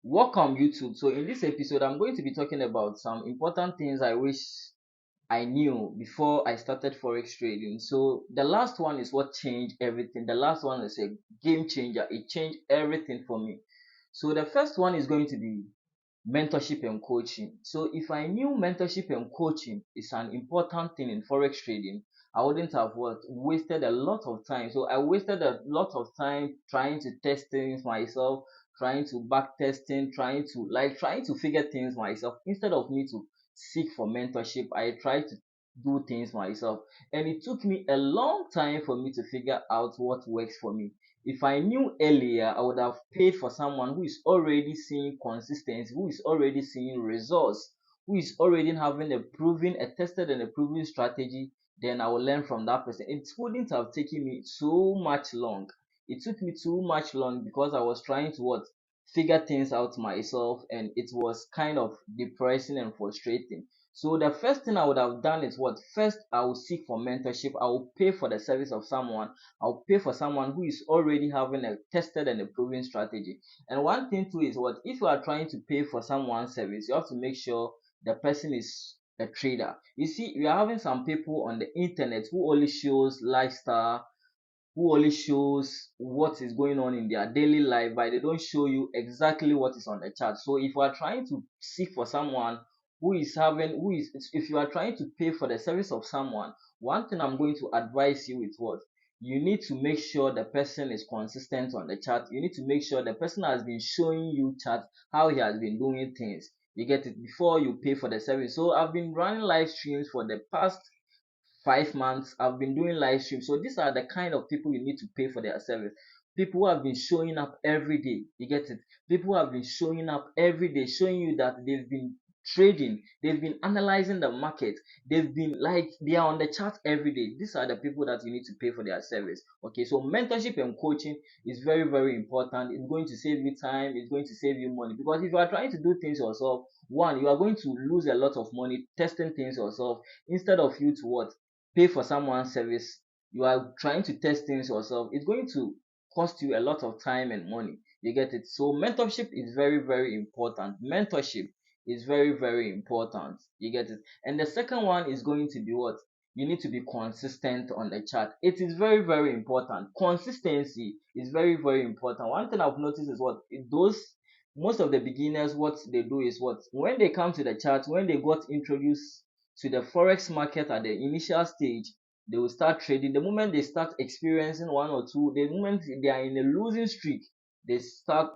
Welcome YouTube. So in this episode, I'm going to be talking about some important things I wish I knew before I started forex trading. So the last one is what changed everything. The last one is a game changer. It changed everything for me. So the first one is going to be mentorship and coaching. So if I knew mentorship and coaching is an important thing in forex trading, I wouldn't have wasted a lot of time. So I wasted a lot of time trying to test things myself, trying to back testing, trying to figure things myself. Instead of me to seek for mentorship, I tried to do things myself. And it took me a long time for me to figure out what works for me. If I knew earlier, I would have paid for someone who is already seeing consistency, who is already seeing results, who is already having a tested and a proven strategy. Then I will learn from that person. It wouldn't have taken me so much long. It took me too much long because I was trying to figure things out myself, and it was kind of depressing and frustrating. So the first thing I would have done is first I will seek for mentorship. I will pay for the service of someone. I'll pay for someone who is already having a tested and a proven strategy. And one thing too is if you are trying to pay for someone's service, you have to make sure the person is a trader. You see, we are having some people on the internet who only shows lifestyle, who only shows what is going on in their daily life, but they don't show you exactly what is on the chart. So if you are trying to seek for someone if you are trying to pay for the service of someone, one thing I'm going to advise you is you need to make sure the person is consistent on the chart. You need to make sure the person has been showing you chart how he has been doing things. You get it, before you pay for the service. So I've been running live streams for the past 5 months. I've been doing live streams. So these are the kind of people you need to pay for their service. People who have been showing up every day. You get it? People who have been showing up every day, showing you that they've been trading, they've been analyzing the market, they've been they are on the chart every day. These are the people that you need to pay for their service. Okay, so mentorship and coaching is very, very important. It's going to save you time, it's going to save you money. Because if you are trying to do things yourself, one, you are going to lose a lot of money testing things yourself instead of you to pay for someone's service. You are trying to test things yourself. It's going to cost you a lot of time and money. You get it? So mentorship is very, very important. Mentorship is very, very important. You get it? And the second one is going to be you need to be consistent on the chart. It is very, very important. Consistency is very, very important. One thing I've noticed is those most of the beginners, what they do is when they come to the chart, when they got introduced to the forex market at the initial stage, they will start trading. The moment they start experiencing one or two, the moment they are in a losing streak, they stop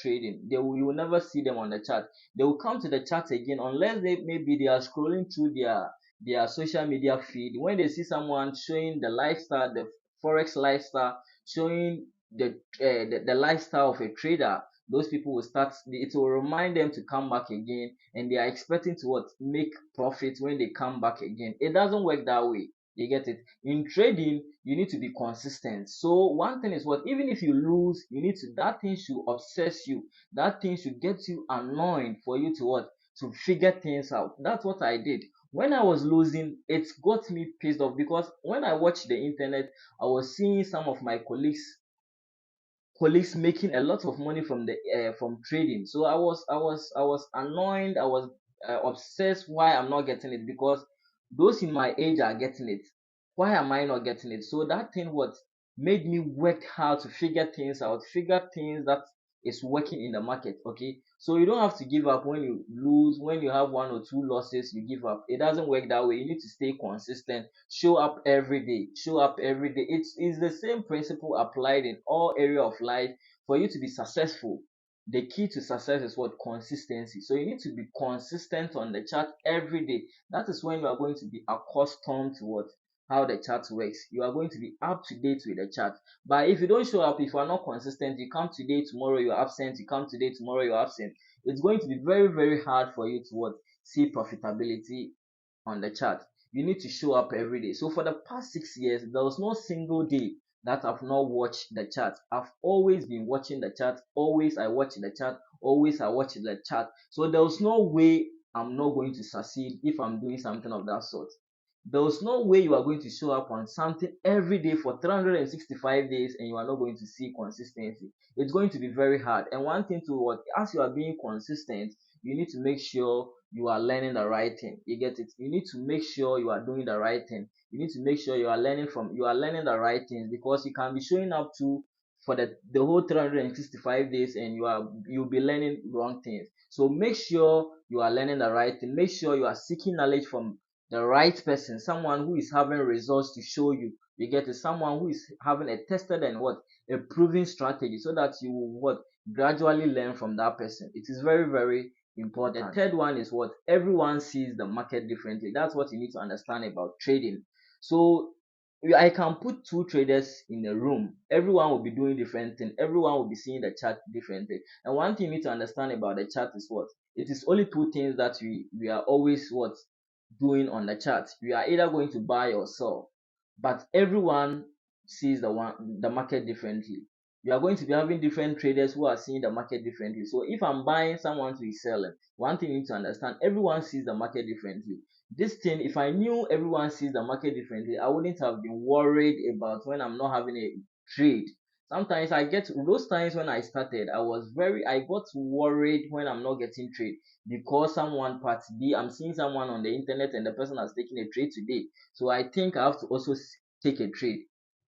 trading. You will never see them on the chart. They will come to the chart again unless they are scrolling through their social media feed. When they see someone showing the lifestyle, the forex lifestyle, showing the lifestyle of a trader, those people will start, it will remind them to come back again, and they are expecting to make profit when they come back again. It doesn't work that way. You get it? In trading, you need to be consistent. So one thing is even if you lose, you need to that thing should obsess you. That thing should get you annoyed for you to to figure things out. That's what I did. When I was losing, it got me pissed off because when I watched the internet, I was seeing some of my colleagues making a lot of money from the from trading. So I was annoyed. I was obsessed why I'm not getting it, because those in my age are getting it. Why am I not getting it? So that thing made me work hard to figure things out, figure things that is working in the market. Okay, so you don't have to give up when you lose. When you have one or two losses, you give up. It doesn't work that way. You need to stay consistent. Show up every day. Show up every day. It's the same principle applied in all area of life. For you to be successful, the key to success is consistency. So you need to be consistent on the chart every day. That is when you are going to be accustomed to how the chart works. You are going to be up to date with the chart. But if you don't show up, if you are not consistent, you come today, tomorrow you're absent, you come today, tomorrow you're absent, it's going to be very, very hard for you to see profitability on the chart. You need to show up every day. So for the past 6 years, there was no single day that I've not watched the chart. I've always been watching the chart. Always I watch the chart. Always I watch the chart. So there was no way I'm not going to succeed if I'm doing something of that sort. There's no way you are going to show up on something every day for 365 days and you are not going to see consistency. It's going to be very hard. And one thing to what, as you are being consistent, you need to make sure you are learning the right thing. You get it? You need to make sure you are doing the right thing. You need to make sure you are learning the right things, because you can be showing up to for the whole 365 days and you'll be learning wrong things. So make sure you are learning the right thing. Make sure you are seeking knowledge from the right person, someone who is having results to show you. You get it? Someone who is having a tested and what, a proven strategy, so that you will what, gradually learn from that person. It is very, very important. The third one is what, everyone sees the market differently. That's what you need to understand about trading. So I can put two traders in a room. Everyone will be doing different things. Everyone will be seeing the chart differently. And one thing you need to understand about the chart is what, it is only two things that we are always what, doing on the chart. We are either going to buy or sell, but everyone sees the market differently. You are going to be having different traders who are seeing the market differently. So if I'm buying, someone is selling, one thing you need to understand, everyone sees the market differently. This thing, if I knew everyone sees the market differently, I wouldn't have been worried about when I'm not having a trade. Sometimes I get those times when I started, I got worried when I'm not getting trade, because someone part B, I'm seeing someone on the internet and the person has taken a trade today. So I think I have to also take a trade.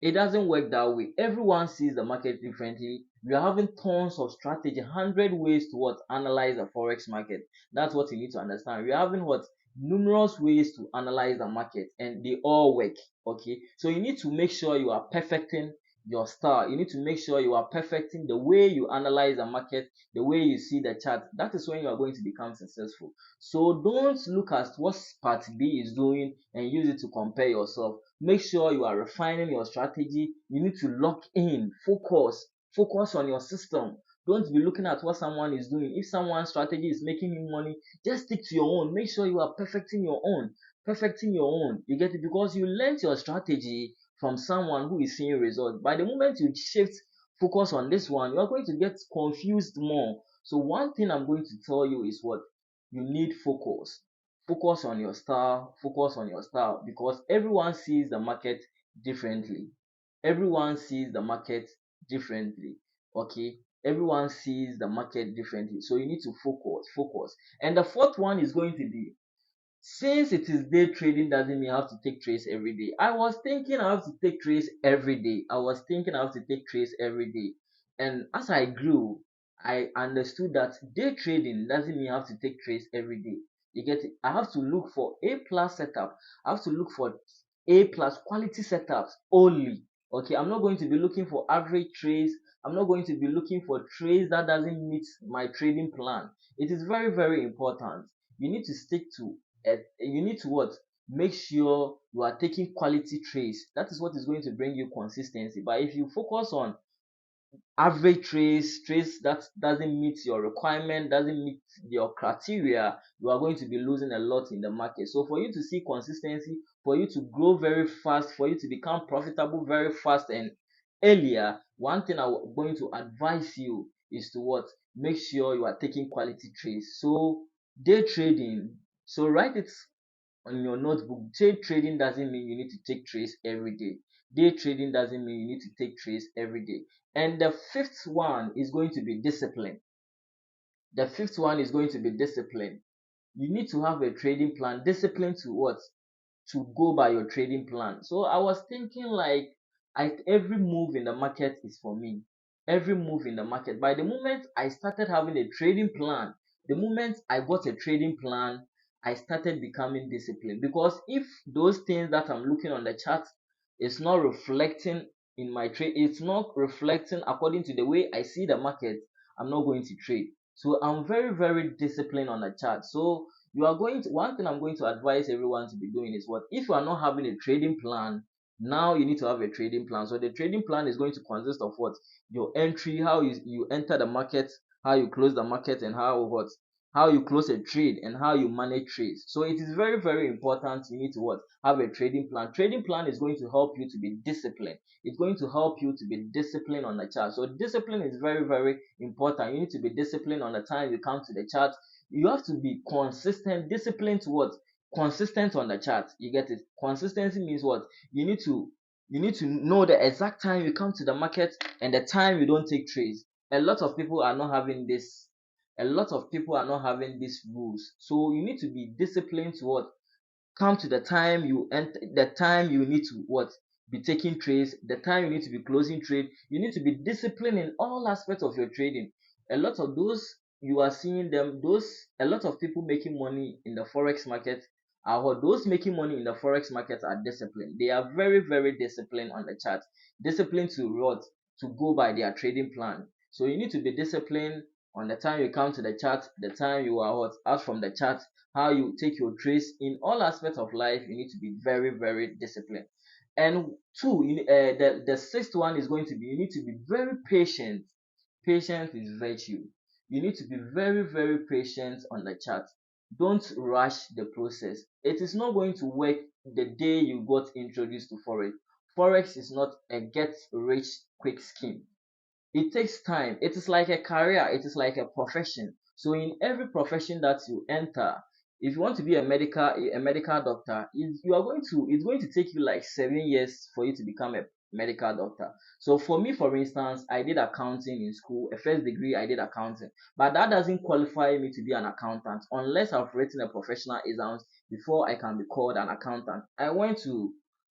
It doesn't work that way. Everyone sees the market differently. We are having tons of strategy, 100 ways to what, analyze the forex market. That's what you need to understand. We are having what, numerous ways to analyze the market, and they all work. Okay, so you need to make sure you are perfecting your style. You need to make sure you are perfecting the way you analyze the market, the way you see the chart. That is when you are going to become successful. So don't look at what part B is doing and use it to compare yourself. Make sure you are refining your strategy. You need to lock in, focus on your system. Don't be looking at what someone is doing. If someone's strategy is making you money, just stick to your own. Make sure you are perfecting your own. You get it? Because you learned your strategy from someone who is seeing results. By the moment you shift focus on this one, you are going to get confused more. So one thing I'm going to tell you is what, you need focus. Focus on your style. Focus on your style, because everyone sees the market differently. Everyone sees the market differently. Okay, everyone sees the market differently. So you need to focus. And the fourth one is going to be, since it is day trading, doesn't mean I have to take trades every day. I was thinking I have to take trades every day. And as I grew, I understood that day trading doesn't mean I have to take trades every day. You get it? I have to look for A plus setup. I have to look for A plus quality setups only. Okay, I'm not going to be looking for average trades. I'm not going to be looking for trades that doesn't meet my trading plan. It is very, very important. You need to stick to you need to what, make sure you are taking quality trades. That is what is going to bring you consistency. But if you focus on average trades that doesn't meet your requirement, doesn't meet your criteria, you are going to be losing a lot in the market. So for you to see consistency, for you to grow very fast, for you to become profitable very fast and earlier, one thing I'm going to advise you is to what, make sure you are taking quality trades. So day trading, so write it on your notebook. Day trading doesn't mean you need to take trades every day. Day trading doesn't mean you need to take trades every day. And the fifth one is going to be discipline. The fifth one is going to be discipline. You need to have a trading plan. Discipline to what? To go by your trading plan. So I was thinking like, every move in the market is for me. Every move in the market. By the moment I started having a trading plan, the moment I got a trading plan, I started becoming disciplined. Because if those things that I'm looking on the chart is not reflecting in my trade, it's not reflecting according to the way I see the market, I'm not going to trade. So I'm very, very disciplined on the chart. So one thing I'm going to advise everyone to be doing is what, if you are not having a trading plan, now you need to have a trading plan. So the trading plan is going to consist of what, your entry, how you enter the market, how you close the market, and how you close a trade, and how you manage trades. So it is very, very important. You need to what, have a trading plan. Trading plan is going to help you to be disciplined. It's going to help you to be disciplined on the chart. So discipline is very, very important. You need to be disciplined on the time you come to the chart. You have to be consistent, disciplined to what, consistent on the chart. You get it? Consistency means what? You need to know the exact time you come to the market and the time you don't take trades. A lot of people are not having this. A lot of people are not having these rules. So you need to be disciplined to what? Come to the time you enter, the time you need to what? Be taking trades, the time you need to be closing trade. You need to be disciplined in all aspects of your trading. A lot of those you are seeing them, those a lot of people making money in the forex market are what? Those making money in the forex market are disciplined. They are very, very disciplined on the chart. Disciplined to what? To go by their trading plan. So you need to be disciplined on the time you come to the chart, the time you are what? Out from the chart, how you take your trades. In all aspects of life, you need to be very, very disciplined. And two, the sixth one is going to be, you need to be very patient. Patience is virtue. You need to be very, very patient on the chart. Don't rush the process. It is not going to work the day you got introduced to forex. Forex is not a get rich quick scheme. It takes time. It is like a career, it is like a profession. So in every profession that you enter, if you want to be a medical doctor, you are going to it's going to take you like 7 years for you to become a medical doctor. So for me, for instance, I did accounting in school, a first degree. I did accounting, but that doesn't qualify me to be an accountant unless I've written a professional exams before I can be called an accountant. I went to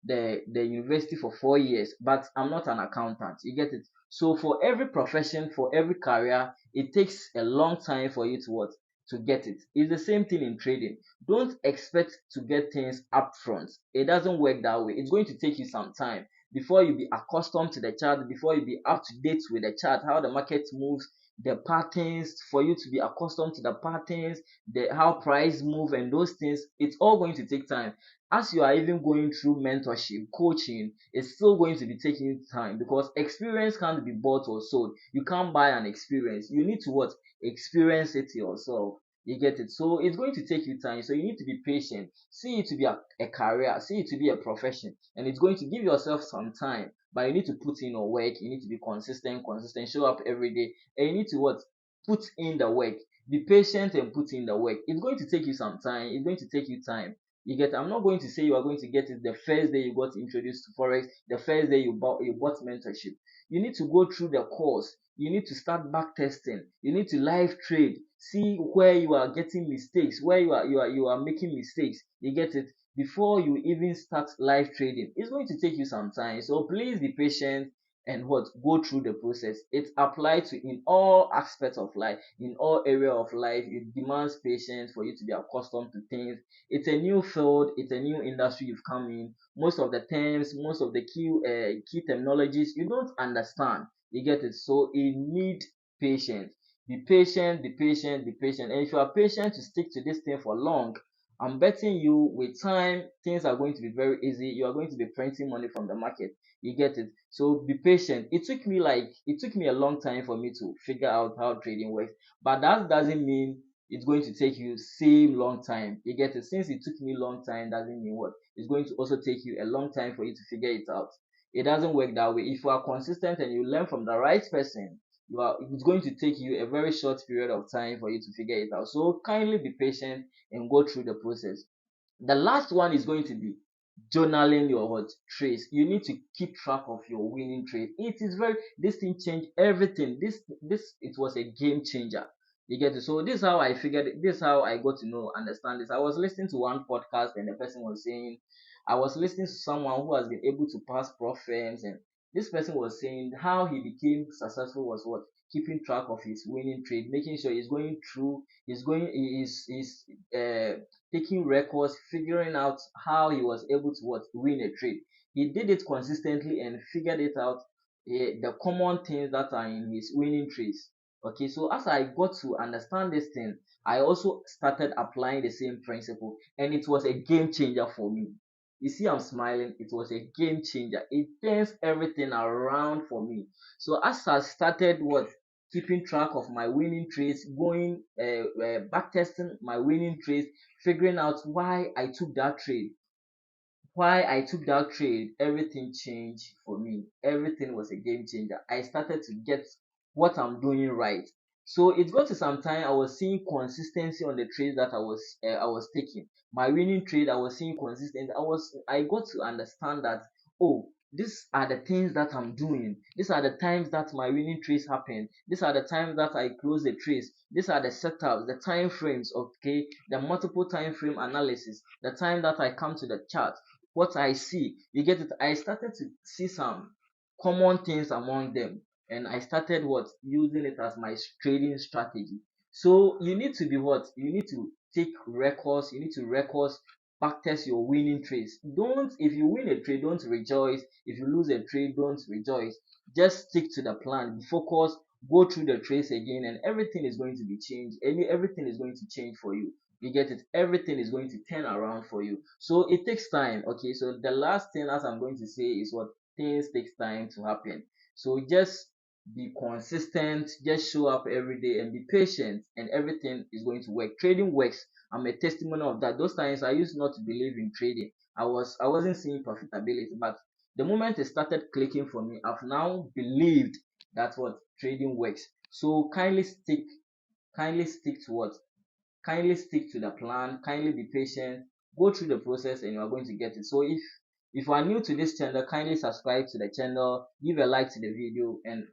the university for 4 years, but I'm not an accountant. You get it? So for every profession, for every career, it takes a long time for you to what? To get it. It's the same thing in trading. Don't expect to get things up front. It doesn't work that way. It's going to take you some time before you be accustomed to the chart, before you be up to date with the chart, how the market moves, the patterns, for you to be accustomed to the patterns, the how price move and those things. It's all going to take time. As you are even going through mentorship, coaching, it's still going to be taking time because experience can't be bought or sold. You can't buy an experience. You need to what? Experience it yourself. You get it? So it's going to take you time. So you need to be patient. See it to be a career, see it to be a profession, and it's going to give yourself some time. But you need to put in your work, you need to be consistent, show up every day, and you need to what? Put in the work. Be patient and put in the work. It's going to take you some time, it's going to take you time. You get, I'm not going to say you are going to get it the first day you got introduced to forex, the first day you bought mentorship. You need to go through the course. You need to start back testing. You need to live trade. See where you are getting mistakes, where you are making mistakes. You get it? Before you even start live trading. It's going to take you some time. So please be patient and what? Go through the process. It applies to in all aspects of life, in all area of life. It demands patience for you to be accustomed to things. It's a new field, it's a new industry you've come in. Most of the terms, most of the key terminologies you don't understand. You get it? So you need patience. Be patient, be patient, be patient. And if you are patient to stick to this thing for long, I'm betting you with time things are going to be very easy. You are going to be printing money from the market. You get it? So be patient. It took me a long time for me to figure out how trading works, but that doesn't mean it's going to take you same long time. You get it? Since it took me long time doesn't mean what? It's going to also take you a long time for you to figure it out. It doesn't work that way. If you are consistent and you learn from the right person, it's going to take you a very short period of time for you to figure it out. So kindly be patient and go through the process. The last one is going to be journaling your what? Trades. You need to keep track of your winning trade. It is very, this thing changed everything. This it was a game changer. You get it? So this is how I figured it. This is how I got to know, understand this. I was listening to one podcast and the person was saying, I was listening to someone who has been able to pass prof firms, and this person was saying how he became successful was what? Keeping track of his winning trade, making sure he's going through, he's taking records, figuring out how he was able to what? Win a trade. He did it consistently and figured it out, the common things that are in his winning trades. Okay, so as I got to understand this thing, I also started applying the same principle, and it was a game changer for me. You see, I'm smiling. It was a game changer. It turns everything around for me. So as I started what? Keeping track of my winning trades, going back testing my winning trades, figuring out why I took that trade, everything changed for me. Everything was a game changer. I started to get what I'm doing right. So it got to some time I was seeing consistency on the trades that I was taking. My winning trade, I was seeing consistent. I got to understand that, oh, these are the things that I'm doing. These are the times that my winning trades happen. These are the times that I close the trades. These are the setups, the time frames, okay, the multiple time frame analysis, the time that I come to the chart, what I see. You get it? I started to see some common things among them, and I started what using it as my trading strategy. So you need to be what? You need to take records, you need to records, backtest your winning trades. Don't, if you win a trade, don't rejoice. If you lose a trade, don't rejoice. Just stick to the plan, be focused, go through the trades again, and everything is going to be changed. Everything is going to change for you. You get it? Everything is going to turn around for you. So it takes time. Okay, so the last thing as I'm going to say is what? Things takes time to happen. So just be consistent, just show up every day and be patient, and everything is going to work. Trading works. I'm a testimony of that. Those times I used not to believe in trading. I wasn't seeing profitability, but the moment it started clicking for me, I've now believed that what trading works. So kindly stick to what kindly stick to the plan, kindly be patient, go through the process, and you are going to get it. So if you are new to this channel, kindly subscribe to the channel, give a like to the video, and